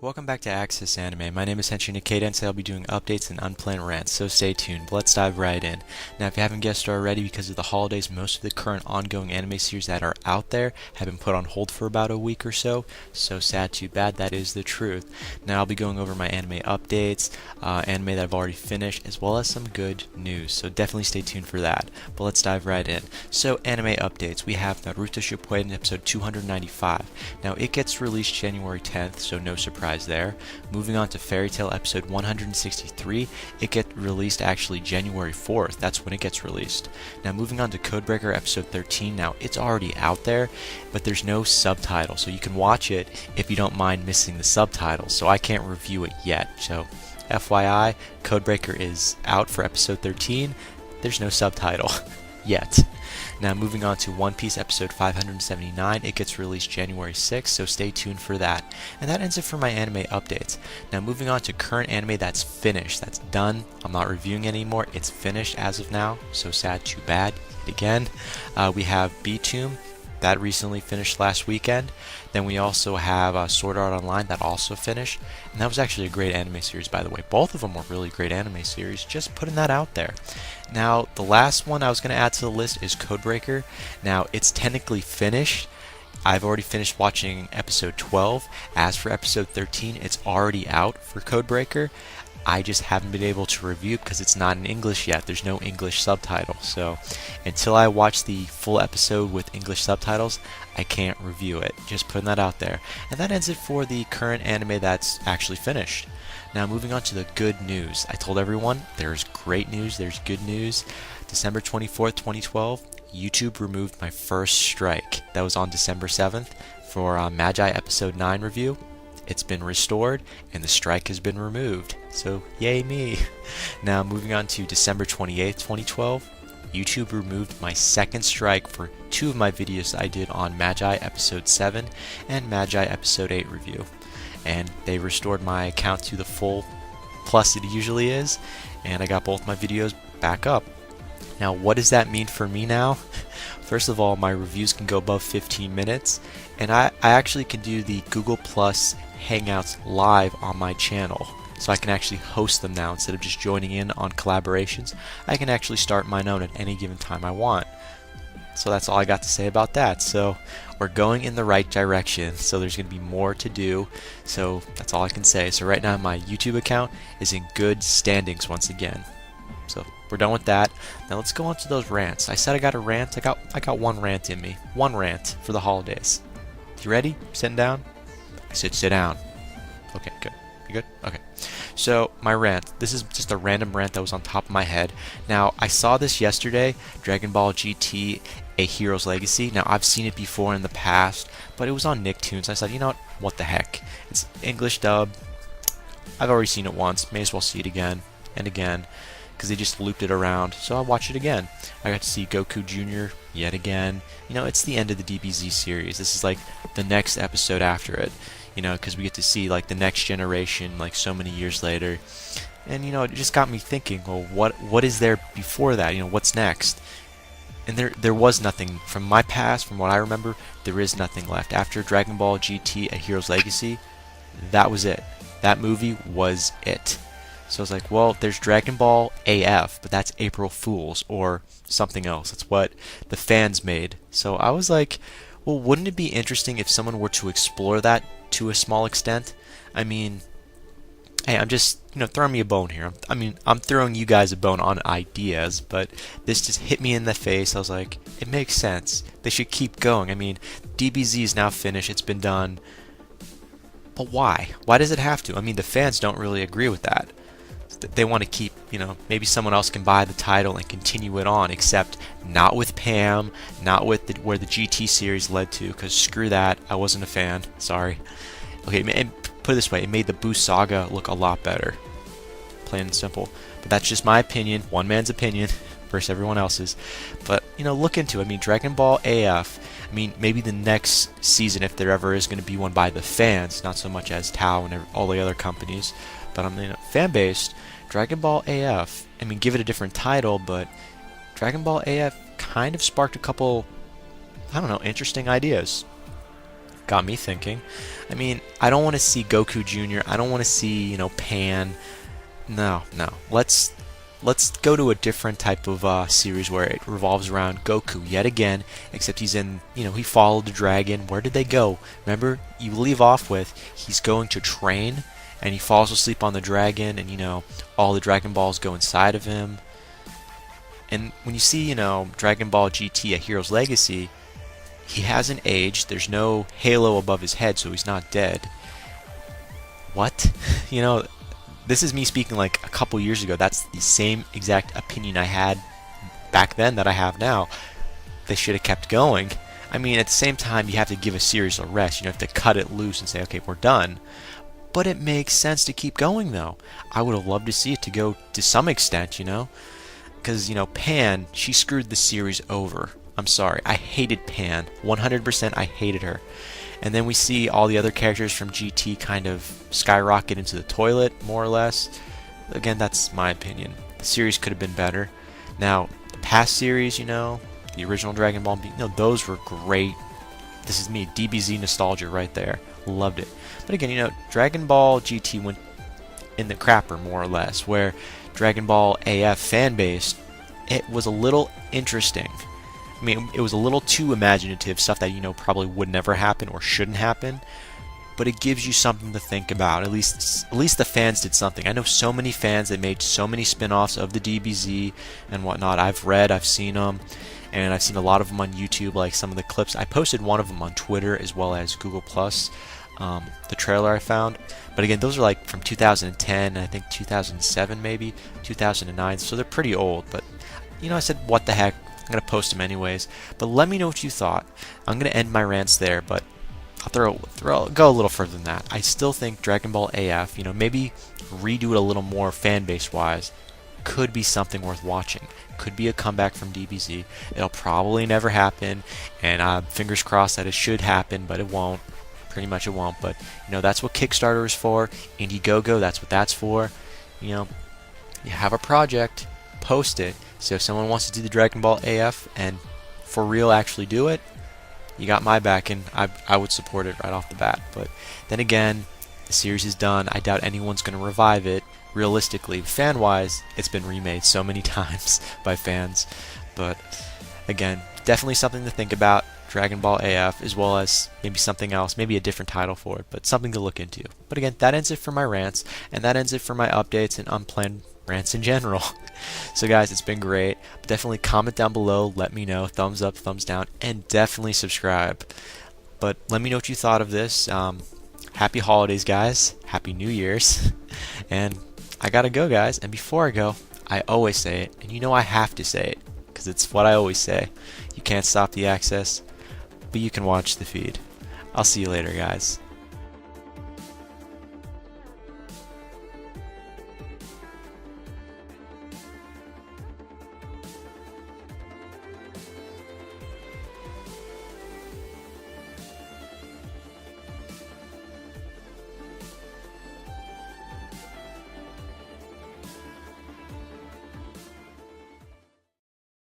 Welcome back to Access Anime. My name is Henshin Ikeda, and today I'll be doing updates and unplanned rants, so stay tuned. But let's dive right in. Now, if you haven't guessed already, because of the holidays, most of the current ongoing anime series that are out there have been put on hold for about a week or so. So sad, too bad, that is the truth. Now, I'll be going over my anime updates, anime that I've already finished, as well as some good news. So definitely stay tuned for that. But let's dive right in. So, anime updates. We have Naruto Shippuden episode 295. Now, it gets released January 10th, so no surprise there. Moving on to Fairy Tail episode 163, it gets released actually January 4th. That's when it gets released. Now moving on to Codebreaker episode 13, now it's already out there, but there's no subtitle, so you can watch it if you don't mind missing the subtitles. So I can't review it yet. So FYI, Codebreaker is out for episode 13. There's no subtitle yet. Now moving on to One Piece episode 579, it gets released January 6th, so stay tuned for that. And that ends it for my anime updates. Now moving on to current anime that's finished, that's done. I'm not reviewing anymore, it's finished as of now, so sad, too bad, again. We have Btooom, that recently finished last weekend. Then we also have Sword Art Online that also finished, and that was actually a great anime series, by the way. Both of them were really great anime series, just putting that out there. Now the last one I was going to add to the list is Codebreaker. Now it's technically finished. I've already finished watching episode 12. As for episode 13, it's already out for Codebreaker. I just haven't been able to review because it's not in English yet. There's no English subtitle. So until I watch the full episode with English subtitles, I can't review it. Just putting that out there. And that ends it for the current anime that's actually finished. Now moving on to the good news. I told everyone there's great news, there's good news. December 24th, 2012, YouTube removed my first strike. That was on December 7th for Magi episode 9 review. It's been restored and the strike has been removed. So yay me. Now moving on to December 28th, 2012, YouTube removed my second strike for two of my videos I did on Magi episode 7 and Magi episode 8 review. And they restored my account to the full plus it usually is, and I got both my videos back up. Now what does that mean for me now? First of all, my reviews can go above 15 minutes, and I actually can do the Google Plus Hangouts live on my channel. So I can actually host them now instead of just joining in on collaborations. I can actually start mine own at any given time I want. So that's all I got to say about that. So we're going in the right direction. So there's going to be more to do. So that's all I can say. So right now my YouTube account is in good standings once again. So we're done with that. Now let's go on to those rants. I said I got a rant. I got one rant in me. One rant for the holidays. You ready? Sitting down? I said sit down. Okay, good. You good? Okay. So, my rant. This is just a random rant that was on top of my head. Now, I saw this yesterday, Dragon Ball GT, A Hero's Legacy. Now, I've seen it before in the past, but it was on Nicktoons. I said, you know what the heck? It's English dub. I've already seen it once. May as well see it again and again, because they just looped it around. So I watched it again. I got to see Goku Jr. yet again. You know, it's the end of the DBZ series. This is like the next episode after it. You know, because we get to see like the next generation like so many years later, and you know, it just got me thinking, well, what is there before that? You know, what's next? And there was nothing from my past, from what I remember. There is nothing left after Dragon Ball GT: A Hero's Legacy. That was it. That movie was it. So I was like, well, there's Dragon Ball AF, but that's April Fool's or something else. That's what the fans made. So I was like, well, wouldn't it be interesting if someone were to explore that to a small extent? I mean, hey, I'm just, throwing me a bone here. I'm throwing you guys a bone on ideas, but this just hit me in the face. I was like, it makes sense. They should keep going. I mean, DBZ is now finished. It's been done. But why? Why does it have to? I mean, the fans don't really agree with that. They want to keep, maybe someone else can buy the title and continue it on, except not with Pam, not with where the GT series led to, because screw that, I wasn't a fan, sorry. Okay, and put it this way, it made the Boo Saga look a lot better, plain and simple. But that's just my opinion, one man's opinion, versus everyone else's. But, look into it. I mean, Dragon Ball AF, maybe the next season, if there ever is going to be one by the fans, not so much as Tao and all the other companies, but fan-based, Dragon Ball AF, give it a different title, but Dragon Ball AF kind of sparked a couple, I don't know, interesting ideas. got me thinking. I mean, I don't want to see Goku Jr. I don't want to see, Pan. No, no. Let's go to a different type of series where it revolves around Goku yet again, except he's in, he followed the dragon. Where did they go? Remember, you leave off with he's going to train, and he falls asleep on the dragon, and, all the Dragon Balls go inside of him. And when you see, Dragon Ball GT, A Hero's Legacy, he hasn't aged. There's no halo above his head, so he's not dead. What? This is me speaking like a couple years ago. That's the same exact opinion I had back then that I have now. They should have kept going. I mean, at the same time, you have to give a series a rest. You have to cut it loose and say, okay, we're done. But it makes sense to keep going, though. I would have loved to see it to go to some extent, Because, Pan, she screwed the series over. I'm sorry. I hated Pan. 100% I hated her. And then we see all the other characters from GT kind of skyrocket into the toilet, more or less. Again, that's my opinion. The series could have been better. Now, the past series, the original Dragon Ball, those were great. This is me, DBZ nostalgia right there. Loved it. But again, Dragon Ball GT went in the crapper, more or less, where Dragon Ball AF fan base, it was a little interesting. I mean, it was a little too imaginative, stuff that probably would never happen or shouldn't happen, but it gives you something to think about. At least the fans did something. I know so many fans that made so many spin-offs of the DBZ and whatnot. I've seen them, and I've seen a lot of them on YouTube, like some of the clips. I posted one of them on Twitter as well as Google+, the trailer I found. But again, those are like from 2010, I think 2007 maybe, 2009, so they're pretty old, but I said, what the heck, I'm going to post them anyways. But let me know what you thought. I'm going to end my rants there, but I'll go a little further than that. I still think Dragon Ball AF, maybe redo it a little more fan base wise, could be something worth watching. Could be a comeback from DBZ. It'll probably never happen, and fingers crossed that it should happen, but it won't. Pretty much it won't, but that's what Kickstarter is for. Indiegogo, that's what that's for. You have a project, post it. So if someone wants to do the Dragon Ball AF and for real actually do it, you got my back, and I would support it right off the bat. But then again, the series is done. I doubt anyone's going to revive it. Realistically, fan-wise, it's been remade so many times by fans. But again, definitely something to think about. Dragon Ball AF, as well as maybe something else, maybe a different title for it, but something to look into. But again, that ends it for my rants, and that ends it for my updates and unplanned rants in general. So guys, it's been great. Definitely comment down below, let me know, thumbs up, thumbs down, and definitely subscribe. But let me know what you thought of this. Happy holidays, guys. Happy New Year's. And I gotta go, guys. And before I go, I always say it, and I have to say it, because it's what I always say. You can't stop the access, but you can watch the feed. I'll see you later, guys.